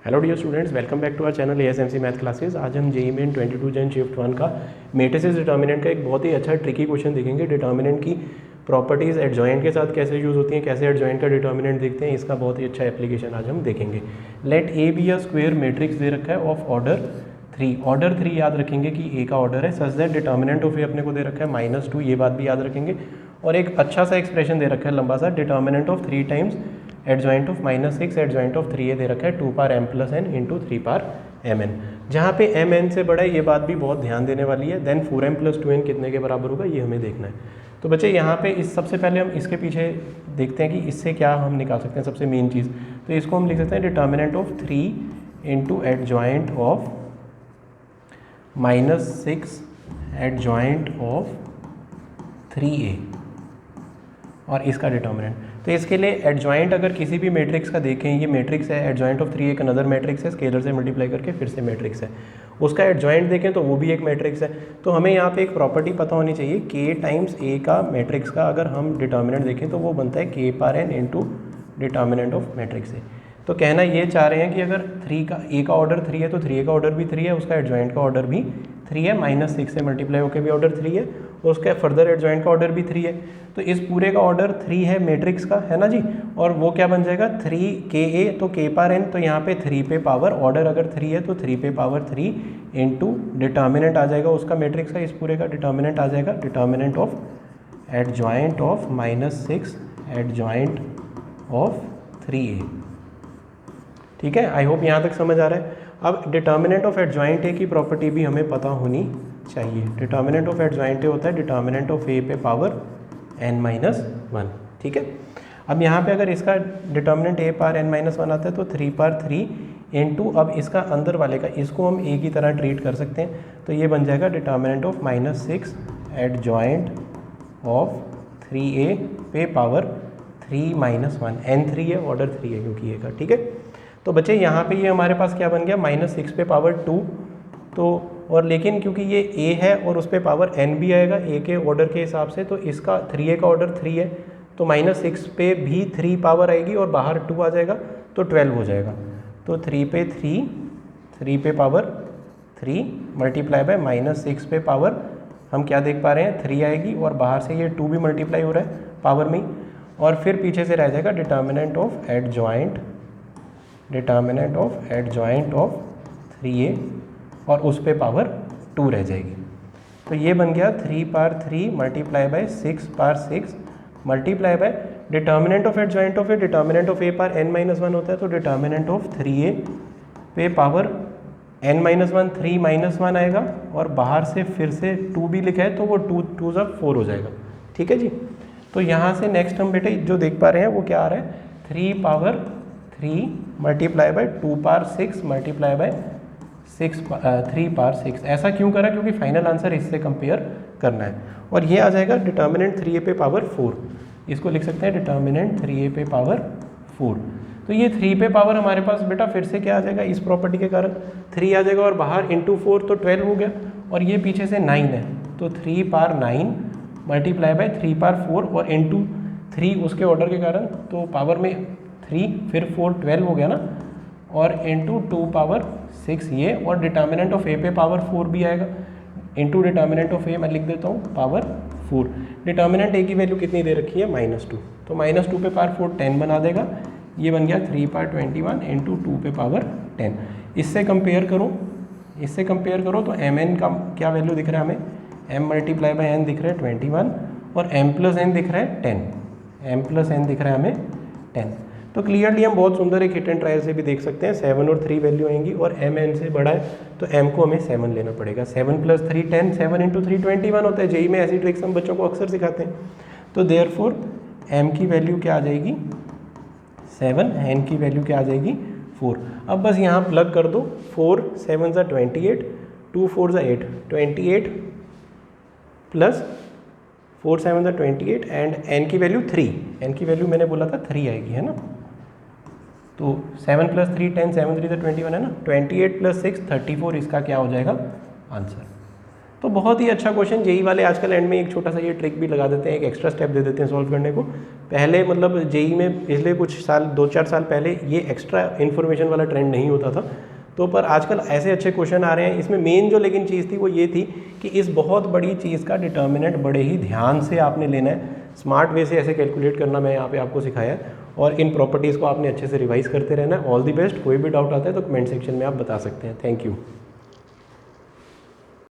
Hello dear students, welcome back to our channel ASMC math classes. आज हम JEE main 22 जन shift 1 का matrices determinant का एक बहुत ही अच्छा ट्रिकी क्वेश्चन देखेंगे। डिटर्मिनेंट की प्रॉपर्टीज़ एडजॉइंट के साथ कैसे यूज़ होती हैं, कैसे एडजॉइंट का डिटर्मिनेंट देखते हैं, इसका बहुत ही अच्छा एप्लीकेशन आज हम देखेंगे। Let A be a square matrix दे रखा है ऑफ ऑर्डर 3। ऑर्डर 3 याद रखेंगे कि ए का ऑर्डर है, सच दैट डिटर्मिनेंट ऑफ ए अपने को दे रखा है -2, ये बात भी याद रखेंगे। और एक अच्छा सा एक्सप्रेशन दे रखा है लंबा सा, determinant of 3 times adjoint of -6 adjoint of 3 ये दे रखा है 2 power m plus n into 3 power mn, जहाँ पे m n से बड़ा है, ये बात भी बहुत ध्यान देने वाली है। देन 4m प्लस 2n कितने के बराबर होगा ये हमें देखना है। तो बच्चे यहाँ पे इस सबसे पहले हम इसके पीछे देखते हैं कि इससे क्या हम निकाल सकते हैं सबसे मेन चीज़। तो इसको हम लिख सकते हैं determinant of 3 into adjoint of -6 adjoint of 3a और इसका डिटर्मिनेंट। तो इसके लिए एडजॉइंट अगर किसी भी मैट्रिक्स का देखें, ये मैट्रिक्स है, एडजॉइंट ऑफ 3 एक अनदर मैट्रिक्स है, स्केलर से मल्टीप्लाई करके फिर से मैट्रिक्स है, उसका एडजॉइंट देखें तो वो भी एक मैट्रिक्स है। तो हमें यहाँ पे एक प्रॉपर्टी पता होनी चाहिए, k टाइम्स a का मैट्रिक्स का अगर हम डिटर्मिनेंट देखें तो वो बनता है k power n into determinant of matrix है। तो कहना ये चाह रहे हैं कि अगर 3 का a का ऑर्डर 3 है तो 3a का ऑर्डर भी 3 है, उसका एडजॉइंट का ऑर्डर भी 3 है, -6 से मल्टीप्लाई होकर भी ऑर्डर 3 है, और उसका फर्दर एडजॉइंट का ऑर्डर भी 3 है। तो इस पूरे का ऑर्डर 3 है मैट्रिक्स का, है ना जी। और वो क्या बन जाएगा 3ka, तो k पावर n, तो यहाँ पे 3 पे पावर, ऑर्डर अगर 3 है तो 3 पे पावर 3 इंटू डिटर्मिनेंट आ जाएगा उसका मैट्रिक्स का, इस पूरे का डिटर्मिनेंट आ जाएगा determinant of adjoint of -6 adjoint of 3a। ठीक है, आई होप यहाँ तक समझ आ रहा है। अब डिटर्मिनेंट ऑफ एडजॉइंट ए की प्रॉपर्टी भी हमें पता होनी चाहिए। डिटर्मिनेंट ऑफ एडजॉइंट ए होता है डिटर्मिनेंट ऑफ ए पे पावर n-1। ठीक है, अब यहाँ पे अगर इसका डिटर्मिनेंट ए पावर n-1 आता है तो 3 पावर 3 इंटू, अब इसका अंदर वाले का इसको हम ए की तरह ट्रीट कर सकते हैं, तो ये बन जाएगा determinant of -6 adjoint of 3a पे पावर 3-1, n3 है, ऑर्डर 3 है क्योंकि ए का। ठीक है, तो बच्चे यहाँ पे ये हमारे पास क्या बन गया -6 पे पावर 2, तो और लेकिन क्योंकि ये a है और उस पर पावर n भी आएगा a के ऑर्डर के हिसाब से, तो इसका 3a का ऑर्डर 3 है, तो -6 पे भी 3 पावर आएगी और बाहर 2 आ जाएगा तो 12 हो जाएगा। तो 3 पे 3 पे पावर 3 मल्टीप्लाई बाय -6 पे पावर, हम क्या देख पा रहे हैं 3 आएगी और बाहर से ये 2 भी मल्टीप्लाई हो रहा है पावर में, और फिर पीछे से रह जाएगा determinant of adjoint of 3a और उस पे पावर 2 रह जाएगी। तो ये बन गया 3 power 3 multiply by 6 power 6 multiply by determinant of adjoint of A, determinant of A power n-1 होता है, तो डिटर्मिनेंट ऑफ 3a पे पावर n-1 3-1 आएगा, और बाहर से फिर से 2 भी लिखा है तो वो 2 से 4 हो जाएगा। ठीक है जी, तो यहाँ से नेक्स्ट हम बेटे जो देख पा रहे हैं वो क्या आ रहा है 3 power 3 multiply by 2 power 6 multiply by 3 power 6। ऐसा क्यों करा, क्योंकि फाइनल आंसर इससे कंपेयर करना है। और ये आ जाएगा डिटर्मिनेंट 3a पे पावर 4, इसको लिख सकते हैं डिटर्मिनेंट 3a पे पावर 4। तो ये 3 पे पावर हमारे पास बेटा फिर से क्या आ जाएगा, इस प्रॉपर्टी के कारण 3 आ जाएगा और बाहर इंटू 4 तो 12 हो गया, और ये पीछे से 9 है, तो 3 पावर 9 मल्टीप्लाई बाय 3 पावर 4 और इंटू 3 उसके ऑर्डर के कारण, तो पावर में 3 फिर 4 12 हो गया ना, और इंटू 2 पावर 6 ये, और डिटर्मिनेंट ऑफ ए पे पावर 4 भी आएगा, इंटू डिटर्मिनेंट ऑफ ए मैं लिख देता हूँ पावर 4। डिटर्मिनेंट ए की वैल्यू कितनी दे रखी है -2, तो -2 पे पावर 4 10 बना देगा, ये बन गया 3 पावर 21 इंटू 2 पे पावर 10। इससे कंपेयर करो तो mn का क्या वैल्यू दिख रहा है हमें, m मल्टीप्लाई बाय n दिख रहा है 21 और m प्लस n दिख रहा है 10, m प्लस n दिख रहा है हमें 10। तो क्लियरली हम बहुत सुंदर एक हिट एंड ट्रायल से भी देख सकते हैं 7 और 3 वैल्यू आएंगी, और m n से बड़ा है तो m को हमें 7 लेना पड़ेगा। 7 प्लस 3 10, 7 इंटू 3 21 होता है। जेईई में ऐसी ट्रिक्स हम बच्चों को अक्सर सिखाते हैं। तो देयरफॉर m की वैल्यू क्या आ जाएगी 7, n की वैल्यू क्या आ जाएगी 4। अब बस यहाँ प्लग कर दो, 4 7 ज़ा 28, 2 4 ज़ा 8, 28 प्लस 4 7 ज़ा 28 एंड n की वैल्यू 3, n की वैल्यू मैंने बोला था 3 आएगी, है ना। तो 7 प्लस 3 10, 7 3 ज़ा 21 है ना, 28 प्लस 6 34, इसका क्या हो जाएगा आंसर। तो बहुत ही अच्छा क्वेश्चन। जेई वाले आजकल एंड में एक छोटा सा ये ट्रिक भी लगा देते हैं, एक एक्स्ट्रा स्टेप दे देते हैं सॉल्व करने को। पहले मतलब जेई में पिछले कुछ साल 2-4 साल पहले ये एक्स्ट्रा इन्फॉर्मेशन वाला ट्रेंड नहीं होता था, तो पर आजकल ऐसे अच्छे क्वेश्चन आ रहे हैं। इसमें मेन जो लेकिन चीज़ थी वो ये थी कि इस बहुत बड़ी चीज़ का डिटर्मिनेंट बड़े ही ध्यान से आपने लेना है, स्मार्ट वे से ऐसे कैलकुलेट करना मैं यहाँ पे आपको सिखाया है, और इन प्रॉपर्टीज़ को आपने अच्छे से रिवाइज करते रहना है। All the best. कोई भी डाउट आता है तो कमेंट सेक्शन में आप बता सकते हैं। Thank you.